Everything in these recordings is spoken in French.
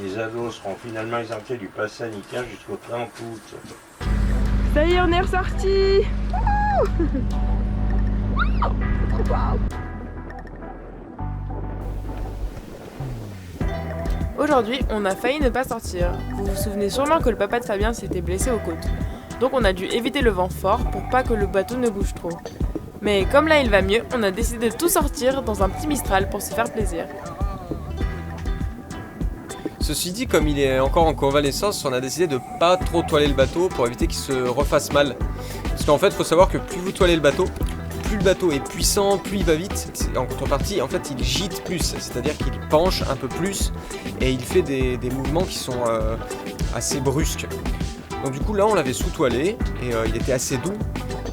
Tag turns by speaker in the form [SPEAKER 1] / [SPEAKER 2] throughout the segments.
[SPEAKER 1] Les ados seront finalement exemptés du pass sanitaire jusqu'au 30 août.
[SPEAKER 2] Ça y est, on est ressortis. Aujourd'hui, on a failli ne pas sortir. Vous vous souvenez sûrement que le papa de Fabien s'était blessé aux côtes. Donc on a dû éviter le vent fort pour pas que le bateau ne bouge trop. Mais comme là il va mieux, on a décidé de tout sortir dans un petit Mistral pour se faire plaisir.
[SPEAKER 3] Ceci dit, comme il est encore en convalescence, on a décidé de pas trop toiler le bateau pour éviter qu'il se refasse mal. Parce qu'en fait, il faut savoir que plus vous toilez le bateau, plus le bateau est puissant, plus il va vite. En contrepartie, en fait, il gîte plus, c'est-à-dire qu'il penche un peu plus et il fait des mouvements qui sont assez brusques. Donc du coup, là, on l'avait sous-toilé et il était assez doux.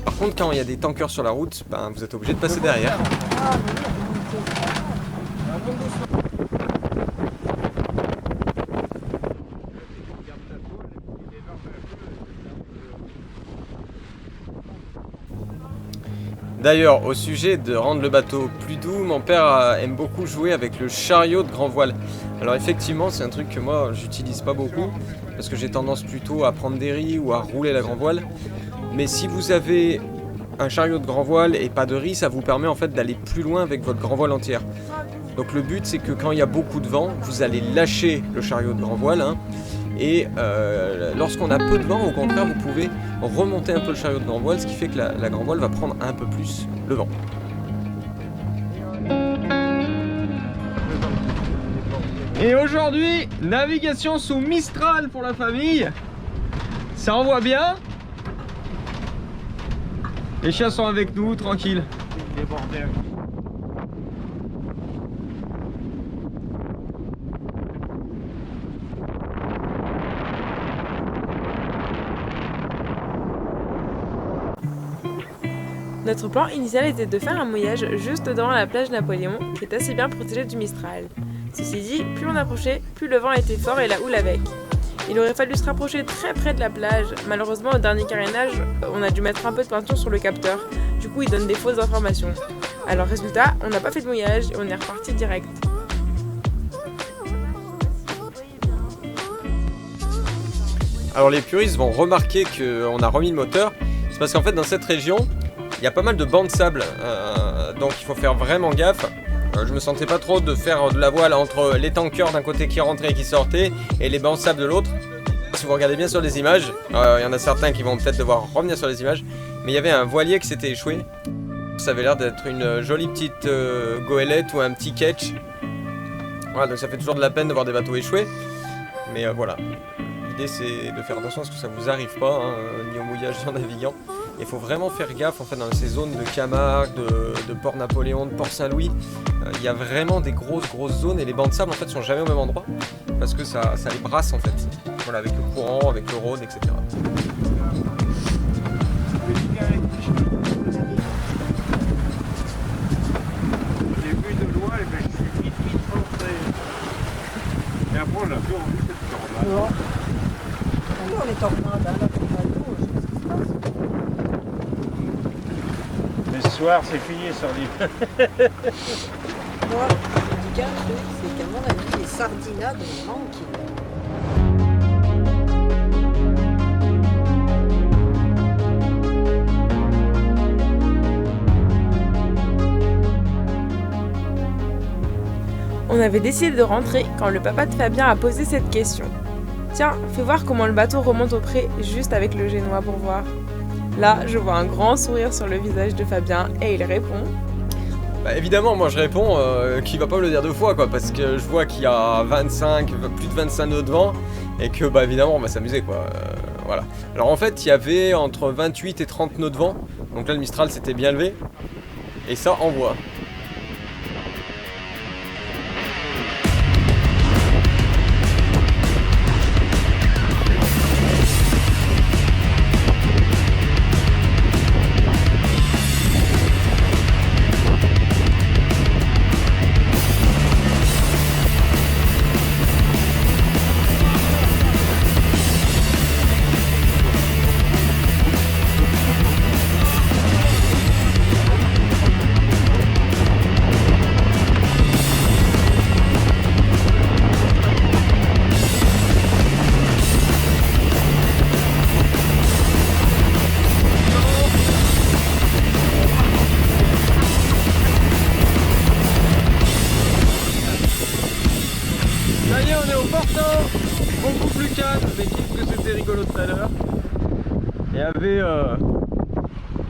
[SPEAKER 3] Par contre, quand il y a des tankers sur la route, vous êtes obligé de passer derrière. D'ailleurs, au sujet de rendre le bateau plus doux, mon père aime beaucoup jouer avec le chariot de grand voile. Alors effectivement, c'est un truc que moi, j'utilise pas beaucoup, parce que j'ai tendance plutôt à prendre des ris ou à rouler la grand voile. Mais si vous avez un chariot de grand voile et pas de ris, ça vous permet en fait d'aller plus loin avec votre grand voile entière. Donc le but, c'est que quand il y a beaucoup de vent, vous allez lâcher le chariot de grand voile, et lorsqu'on a peu de vent, au contraire, vous pouvez remonter un peu le chariot de grand voile, ce qui fait que la grand voile va prendre un peu plus le vent. Et aujourd'hui, navigation sous Mistral pour la famille. Ça envoie bien. Les chiens sont avec nous, tranquille.
[SPEAKER 2] Notre plan initial était de faire un mouillage juste devant la plage Napoléon, qui est assez bien protégée du Mistral. Ceci dit, plus on approchait, plus le vent était fort et la houle avec. Il aurait fallu se rapprocher très près de la plage. Malheureusement, au dernier carénage, on a dû mettre un peu de peinture sur le capteur. Du coup, il donne des fausses informations. Alors résultat, on n'a pas fait de mouillage et on est reparti direct.
[SPEAKER 3] Alors les puristes vont remarquer qu'on a remis le moteur. C'est parce qu'en fait, dans cette région, il y a pas mal de bancs de sable. Donc il faut faire vraiment gaffe. Je me sentais pas trop de faire de la voile entre les tankers d'un côté qui rentraient et qui sortaient et les bancs de sable de l'autre. Si vous regardez bien sur les images, il y en a certains qui vont peut-être devoir revenir sur les images, mais il y avait un voilier qui s'était échoué. Ça avait l'air d'être une jolie petite goélette ou un petit ketch. Voilà, donc ça fait toujours de la peine de voir des bateaux échoués. Mais voilà, l'idée c'est de faire attention à ce que ça vous arrive pas, ni au mouillage ni en naviguant. Il faut vraiment faire gaffe en fait dans ces zones de Camargue, de Port Napoléon, de Port Saint-Louis. Il y a vraiment des grosses zones et les bancs de sable en fait sont jamais au même endroit parce que ça les brasse en fait. Voilà, avec le courant, avec le Rhône, etc.
[SPEAKER 1] J'ai vu de loin, je suis vite rentré. Et après, on a vu en vue cette tornade.
[SPEAKER 4] On est en train d'un lac de bateau, je sais pas ce qui se passe.
[SPEAKER 1] Mais ce soir, c'est fini sur l'île.
[SPEAKER 4] Moi, je dis qu'un truc, c'est qu'à mon avis, les sardinades manquent.
[SPEAKER 2] On avait décidé de rentrer quand le papa de Fabien a posé cette question. Tiens, fais voir comment le bateau remonte au pré juste avec le génois pour voir. Là, je vois un grand sourire sur le visage de Fabien et il répond.
[SPEAKER 3] Évidemment, moi je réponds qu'il va pas me le dire deux fois quoi, parce que je vois qu'il y a plus de 25 nœuds de vent et que évidemment on va s'amuser quoi. Voilà. Alors en fait il y avait entre 28 et 30 nœuds de vent, donc là le Mistral s'était bien levé et ça envoie.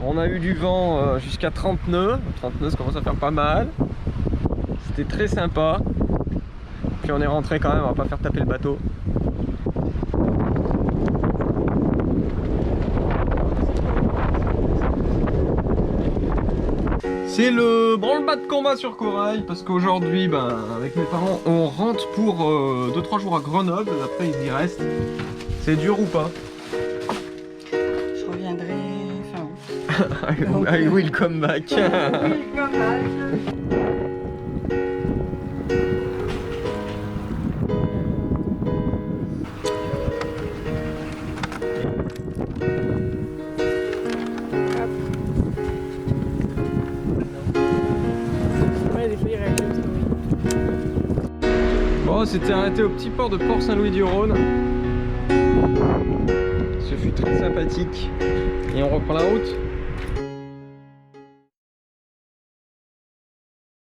[SPEAKER 3] On a eu du vent jusqu'à 30 nœuds. 30 nœuds, ça commence à faire pas mal. C'était très sympa. Puis on est rentré quand même, on va pas faire taper le bateau. C'est le branle-bas de combat sur Corail parce qu'aujourd'hui, avec mes parents, on rentre pour 2-3 jours à Grenoble. Après, ils y restent. C'est dur ou pas?
[SPEAKER 4] Je reviendrai fin août.
[SPEAKER 3] I will come back. Bon, c'était arrêté au petit port de Port-Saint-Louis-du-Rhône. Ce fut très sympathique. Et on reprend la route.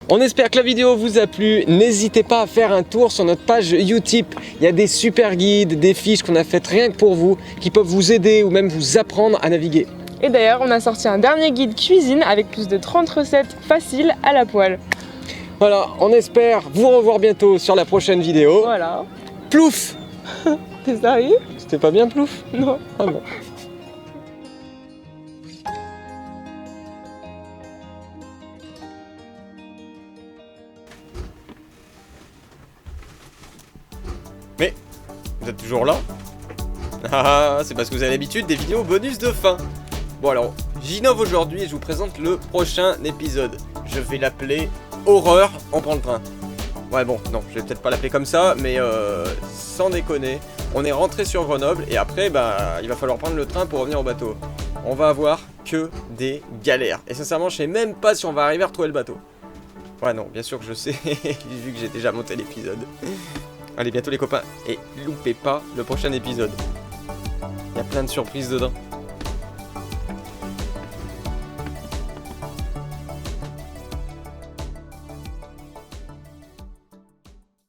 [SPEAKER 3] On espère que la vidéo vous a plu. N'hésitez pas à faire un tour sur notre page Utip. Il y a des super guides, des fiches qu'on a faites rien que pour vous, qui peuvent vous aider ou même vous apprendre à naviguer.
[SPEAKER 2] Et d'ailleurs, on a sorti un dernier guide cuisine avec plus de 30 recettes faciles à la poêle.
[SPEAKER 3] Voilà, on espère vous revoir bientôt sur la prochaine vidéo.
[SPEAKER 2] Voilà.
[SPEAKER 3] Plouf!
[SPEAKER 2] T'es sérieux?
[SPEAKER 3] C'était pas bien plouf?
[SPEAKER 2] Non.
[SPEAKER 3] Ah bon. Mais, vous êtes toujours là? Ah, c'est parce que vous avez l'habitude des vidéos bonus de fin. Bon alors, j'innove aujourd'hui et je vous présente le prochain épisode. Je vais l'appeler Horreur, on prend le train. Ouais bon, non, je vais peut-être pas l'appeler comme ça, mais sans déconner, on est rentré sur Grenoble et après, il va falloir prendre le train pour revenir au bateau. On va avoir que des galères. Et sincèrement, je sais même pas si on va arriver à retrouver le bateau. Ouais non, bien sûr que je sais, vu que j'ai déjà monté l'épisode. Allez, bientôt les copains, et loupez pas le prochain épisode. Il y a plein de surprises dedans.